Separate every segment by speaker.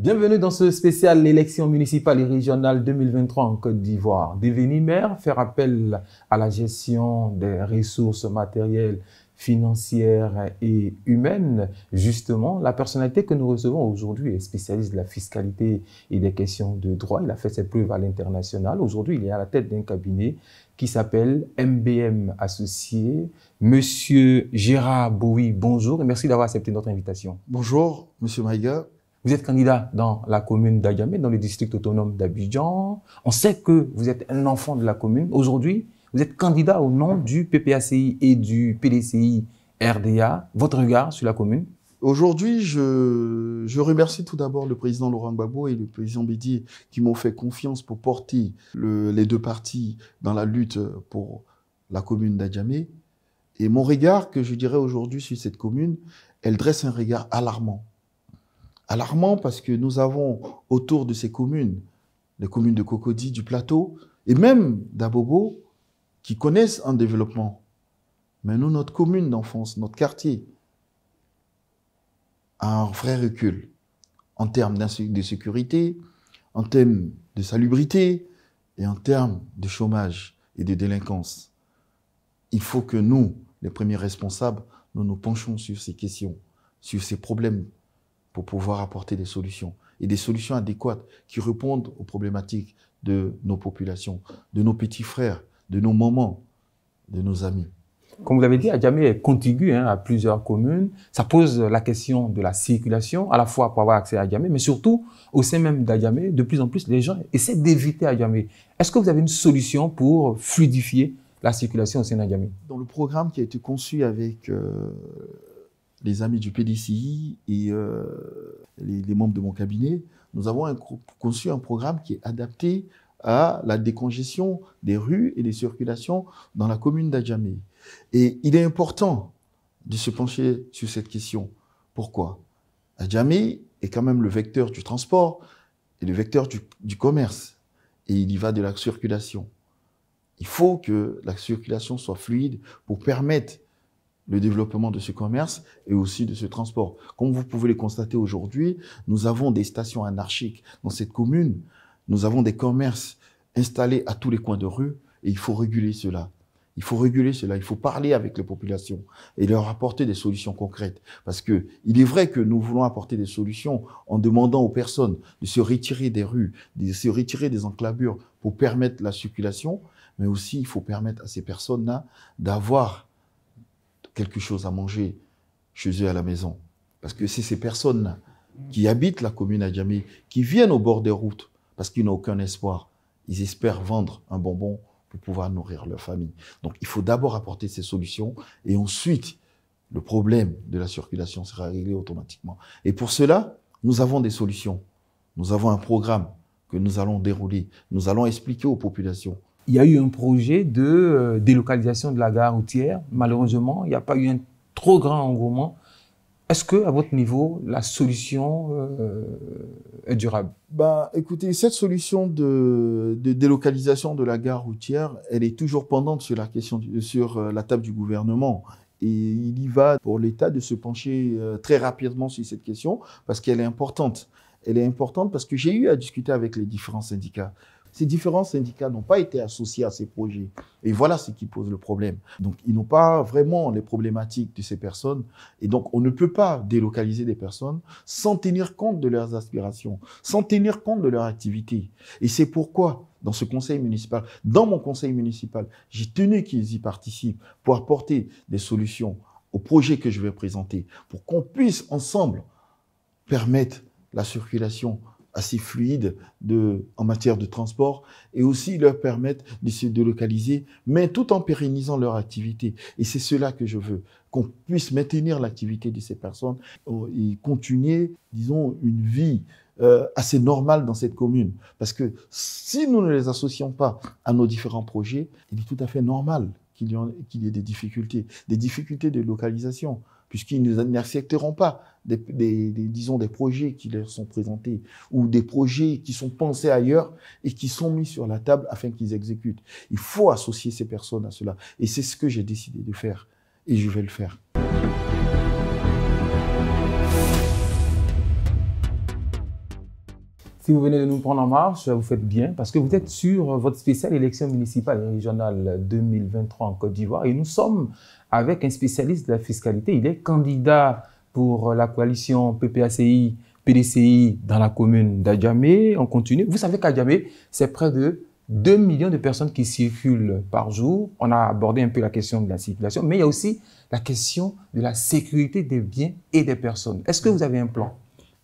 Speaker 1: Bienvenue dans ce spécial élection municipale et régionale 2023 en Côte d'Ivoire. Devenir maire, faire appel à la gestion des ressources matérielles, financières et humaines. Justement, la personnalité que nous recevons aujourd'hui est spécialiste de la fiscalité et des questions de droit. Il a fait ses preuves à l'international. Aujourd'hui, il est à la tête d'un cabinet qui s'appelle MBM Associés. Monsieur Gérard Bowie, bonjour et merci d'avoir accepté notre invitation.
Speaker 2: Bonjour, Monsieur Maïga.
Speaker 1: Vous êtes candidat dans la commune d'Adjamé, dans le district autonome d'Abidjan. On sait que vous êtes un enfant de la commune. Aujourd'hui, vous êtes candidat au nom du PPACI et du PDCI RDA. Votre regard sur la commune?
Speaker 2: Aujourd'hui, je remercie tout d'abord le président Laurent Gbagbo et le président Bédié qui m'ont fait confiance pour porter les deux partis dans la lutte pour la commune d'Adjamé. Et mon regard que je dirais aujourd'hui sur cette commune, elle dresse un regard alarmant. Alarmant parce que nous avons autour de ces communes, les communes de Cocody, du Plateau et même d'Abobo, qui connaissent un développement. Mais nous, notre commune d'enfance, notre quartier, a un vrai recul en termes de sécurité, en termes de salubrité et en termes de chômage et de délinquance. Il faut que nous, les premiers responsables, nous nous penchions sur ces questions, sur ces problèmes, pour pouvoir apporter des solutions, et des solutions adéquates qui répondent aux problématiques de nos populations, de nos petits frères, de nos mamans, de nos amis.
Speaker 1: Comme vous l'avez dit, Adjamé est contigu à plusieurs communes. Ça pose la question de la circulation, à la fois pour avoir accès à Adjamé, mais surtout, au sein même d'Adjamé, de plus en plus, les gens essaient d'éviter Adjamé. Est-ce que vous avez une solution pour fluidifier la circulation au sein d'Adjamé?
Speaker 2: Dans le programme qui a été conçu avec les amis du PDCI et les membres de mon cabinet, nous avons conçu un programme qui est adapté à la décongestion des rues et des circulations dans la commune d'Adjamé. Et il est important de se pencher sur cette question. Pourquoi? Adjamé est quand même le vecteur du transport et le vecteur du commerce. Et il y va de la circulation. Il faut que la circulation soit fluide pour permettre le développement de ce commerce et aussi de ce transport. Comme vous pouvez le constater aujourd'hui, nous avons des stations anarchiques dans cette commune. Nous avons des commerces installés à tous les coins de rue et il faut réguler cela. Il faut réguler cela, il faut parler avec les populations et leur apporter des solutions concrètes. Parce que il est vrai que nous voulons apporter des solutions en demandant aux personnes de se retirer des rues, de se retirer des enclavures pour permettre la circulation, mais aussi il faut permettre à ces personnes-là d'avoir quelque chose à manger chez eux à la maison. Parce que c'est ces personnes qui habitent la commune d'Adjamé, qui viennent au bord des routes, parce qu'ils n'ont aucun espoir. Ils espèrent vendre un bonbon pour pouvoir nourrir leur famille. Donc il faut d'abord apporter ces solutions et ensuite le problème de la circulation sera réglé automatiquement. Et pour cela, nous avons des solutions. Nous avons un programme que nous allons dérouler. Nous allons expliquer aux populations.
Speaker 1: Il y a eu un projet de délocalisation de la gare routière. Malheureusement, il n'y a pas eu un trop grand engouement. Est-ce que, à votre niveau, la solution est durable?
Speaker 2: Écoutez, cette solution de délocalisation de la gare routière, elle est toujours pendante sur la table du gouvernement. Et il y va pour l'État de se pencher très rapidement sur cette question parce qu'elle est importante. Elle est importante parce que j'ai eu à discuter avec les différents syndicats. Ces différents syndicats n'ont pas été associés à ces projets. Et voilà ce qui pose le problème. Donc, ils n'ont pas vraiment les problématiques de ces personnes. Et donc, on ne peut pas délocaliser des personnes sans tenir compte de leurs aspirations, sans tenir compte de leur activité. Et c'est pourquoi, dans ce conseil municipal, dans mon conseil municipal, j'ai tenu qu'ils y participent pour apporter des solutions aux projets que je vais présenter, pour qu'on puisse ensemble permettre la circulation assez fluide en matière de transport et aussi leur permettre de se délocaliser, mais tout en pérennisant leur activité. Et c'est cela que je veux, qu'on puisse maintenir l'activité de ces personnes et continuer, disons, une vie assez normale dans cette commune. Parce que si nous ne les associons pas à nos différents projets, il est tout à fait normal qu'il y ait des difficultés de localisation, puisqu'ils n'accepteront pas disons, des projets qui leur sont présentés ou des projets qui sont pensés ailleurs et qui sont mis sur la table afin qu'ils exécutent. Il faut associer ces personnes à cela. Et c'est ce que j'ai décidé de faire. Et je vais le faire.
Speaker 1: Si vous venez de nous prendre en marche, vous faites bien parce que vous êtes sur votre spéciale élection municipale et régionale 2023 en Côte d'Ivoire et nous sommes avec un spécialiste de la fiscalité. Il est candidat pour la coalition PPACI, PDCI dans la commune d'Adjamé. On continue. Vous savez qu'Adjamé, c'est près de 2 millions de personnes qui circulent par jour. On a abordé un peu la question de la circulation, mais il y a aussi la question de la sécurité des biens et des personnes. Est-ce que vous avez un plan?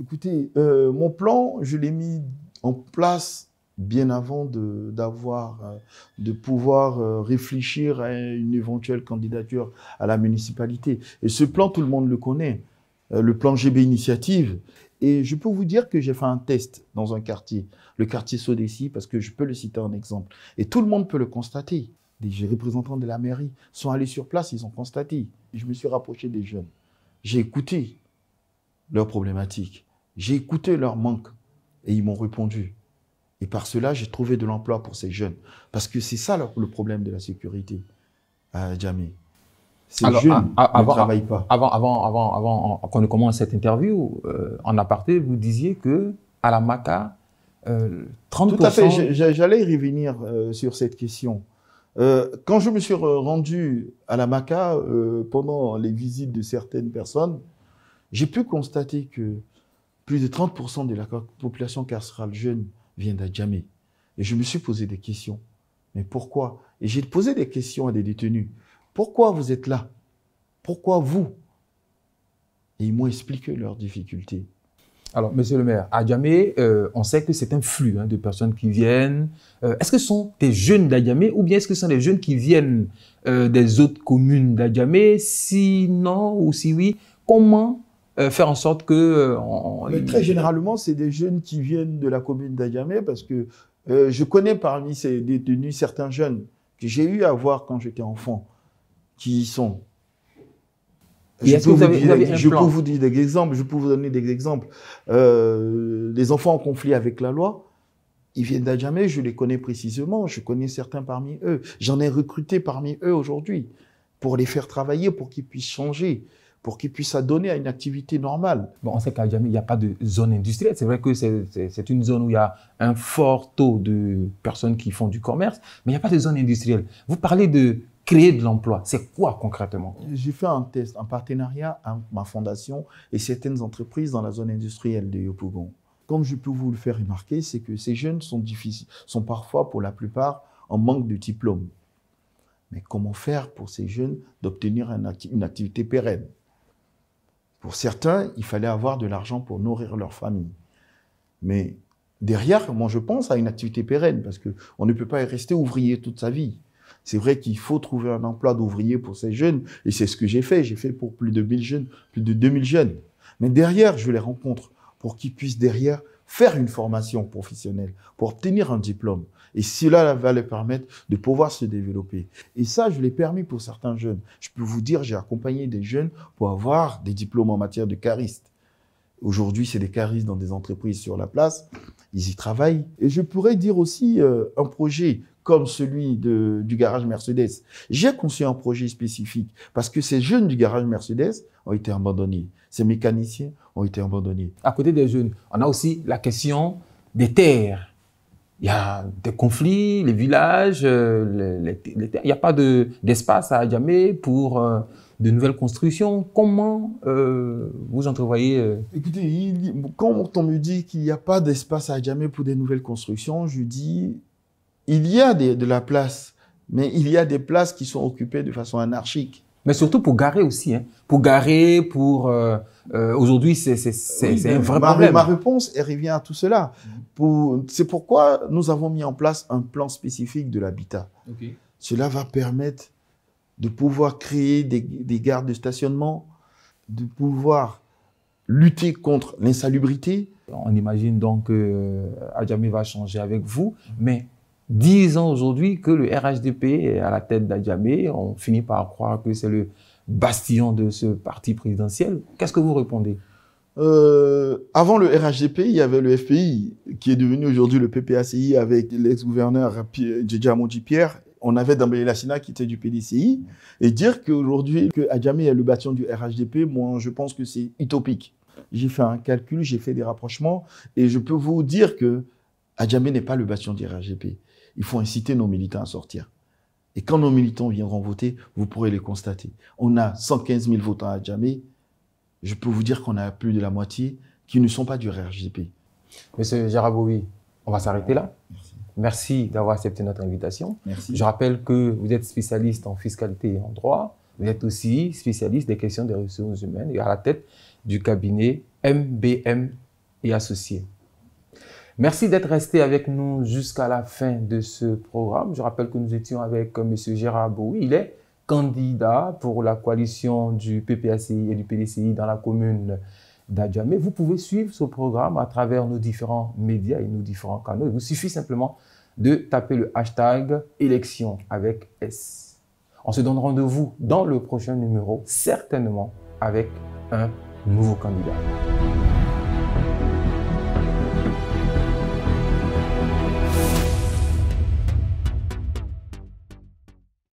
Speaker 2: Écoutez, mon plan, je l'ai mis en place bien avant de pouvoir réfléchir à une éventuelle candidature à la municipalité. Et ce plan, tout le monde le connaît, le plan GB Initiative. Et je peux vous dire que j'ai fait un test dans un quartier, le quartier Sodessi, parce que je peux le citer en exemple. Et tout le monde peut le constater. Des représentants de la mairie sont allés sur place, ils ont constaté. Je me suis rapproché des jeunes. J'ai écouté leurs problématiques. J'ai écouté leurs manques et ils m'ont répondu. Et par cela, j'ai trouvé de l'emploi pour ces jeunes. Parce que c'est ça le problème de la sécurité à Djamé. Ces jeunes ne travaillent pas.
Speaker 1: Avant qu'on ne commence cette interview, en aparté, vous disiez que à la MACA, 30%...
Speaker 2: Tout à fait, j'allais y revenir sur cette question. Quand je me suis rendu à la MACA, pendant les visites de certaines personnes, j'ai pu constater que plus de 30% de la population carcérale jeune vient d'Adjamé. Et je me suis posé des questions. Mais pourquoi? Et j'ai posé des questions à des détenus. Pourquoi vous êtes là? Pourquoi vous? Et ils m'ont expliqué leurs difficultés.
Speaker 1: Alors, monsieur le maire, à Adjamé, on sait que c'est un flux de personnes qui viennent. Est-ce que ce sont des jeunes d'Adjamé ou bien est-ce que ce sont des jeunes qui viennent des autres communes d'Adjamé? Si non ou si oui, comment faire en sorte que...
Speaker 2: Très généralement, c'est des jeunes qui viennent de la commune d'Adjamé parce que je connais parmi ces détenus certains jeunes que j'ai eu à voir quand j'étais enfant, qui y sont. Je peux vous dire des exemples, je peux vous donner des exemples. Les enfants en conflit avec la loi, ils viennent d'Adjamé, je les connais précisément, je connais certains parmi eux. J'en ai recruté parmi eux aujourd'hui pour les faire travailler, pour qu'ils puissent changer, pour qu'ils puissent s'adonner à une activité normale.
Speaker 1: Bon, on sait qu'à Adjamé, il n'y a pas de zone industrielle. C'est vrai que c'est une zone où il y a un fort taux de personnes qui font du commerce, mais il n'y a pas de zone industrielle. Vous parlez de créer de l'emploi. C'est quoi concrètement?
Speaker 2: J'ai fait un test, un partenariat avec ma fondation et certaines entreprises dans la zone industrielle de Yopougon. Comme je peux vous le faire remarquer, c'est que ces jeunes sont parfois, pour la plupart, en manque de diplôme. Mais comment faire pour ces jeunes d'obtenir une activité pérenne? Pour certains, il fallait avoir de l'argent pour nourrir leur famille. Mais derrière, moi, je pense à une activité pérenne parce qu'on ne peut pas rester ouvrier toute sa vie. C'est vrai qu'il faut trouver un emploi d'ouvrier pour ces jeunes et c'est ce que j'ai fait. J'ai fait pour plus de 1000 jeunes, plus de 2000 jeunes. Mais derrière, je les rencontre pour qu'ils puissent derrière faire une formation professionnelle, pour obtenir un diplôme. Et cela va leur permettre de pouvoir se développer. Et ça, je l'ai permis pour certains jeunes. Je peux vous dire, j'ai accompagné des jeunes pour avoir des diplômes en matière de cariste. Aujourd'hui, c'est des caristes dans des entreprises sur la place. Ils y travaillent. Et je pourrais dire aussi un projet comme celui du garage Mercedes. J'ai conçu un projet spécifique parce que ces jeunes du garage Mercedes ont été abandonnés. Ces mécaniciens ont été abandonnés.
Speaker 1: À côté des jeunes, on a aussi la question des terres. Il y a des conflits, les villages, les terres. Il n'y a pas d'espace à Adjamé pour de nouvelles constructions. Comment vous entrevoyez
Speaker 2: Écoutez, quand on me dit qu'il n'y a pas d'espace à Adjamé pour des nouvelles constructions, je dis il y a de la place, mais il y a des places qui sont occupées de façon anarchique.
Speaker 1: Mais surtout pour garer aussi. Pour garer, aujourd'hui, c'est un vrai problème.
Speaker 2: Ma réponse, elle revient à tout cela. C'est pourquoi nous avons mis en place un plan spécifique de l'habitat. Okay. Cela va permettre de pouvoir créer des gares de stationnement, de pouvoir lutter contre l'insalubrité.
Speaker 1: On imagine donc que Adjamé va changer avec vous, mais 10 ans aujourd'hui que le RHDP est à la tête d'Adjamé, on finit par croire que c'est le bastion de ce parti présidentiel. Qu'est-ce que vous répondez?
Speaker 2: Avant le RHDP, il y avait le FPI, qui est devenu aujourd'hui le PPACI avec l'ex-gouverneur Djedja Mondji-Pierre. On avait Dambélé Lassina qui était du PDCI. Et dire qu'aujourd'hui, que Adjamé est le bastion du RHDP, moi, je pense que c'est utopique. j'ai fait un calcul, j'ai fait des rapprochements, et je peux vous dire que Adjamé n'est pas le bastion du RHGP. Il faut inciter nos militants à sortir. Et quand nos militants viendront voter, vous pourrez les constater. On a 115 000 votants à Adjamé. Je peux vous dire qu'on a plus de la moitié qui ne sont pas du RHGP.
Speaker 1: Monsieur Gérard Bowie, on va s'arrêter là.
Speaker 2: Merci.
Speaker 1: Merci d'avoir accepté notre invitation.
Speaker 2: Merci.
Speaker 1: Je rappelle que vous êtes spécialiste en fiscalité et en droit. Vous êtes aussi spécialiste des questions des ressources humaines et à la tête du cabinet MBM et Associés. Merci d'être resté avec nous jusqu'à la fin de ce programme. Je rappelle que nous étions avec M. Gérard Bowie. Il est candidat pour la coalition du PPACI et du PDCI dans la commune d'Adjamé. Vous pouvez suivre ce programme à travers nos différents médias et nos différents canaux. Il vous suffit simplement de taper le hashtag élection avec S. On se donne rendez-vous dans le prochain numéro, certainement avec un nouveau candidat.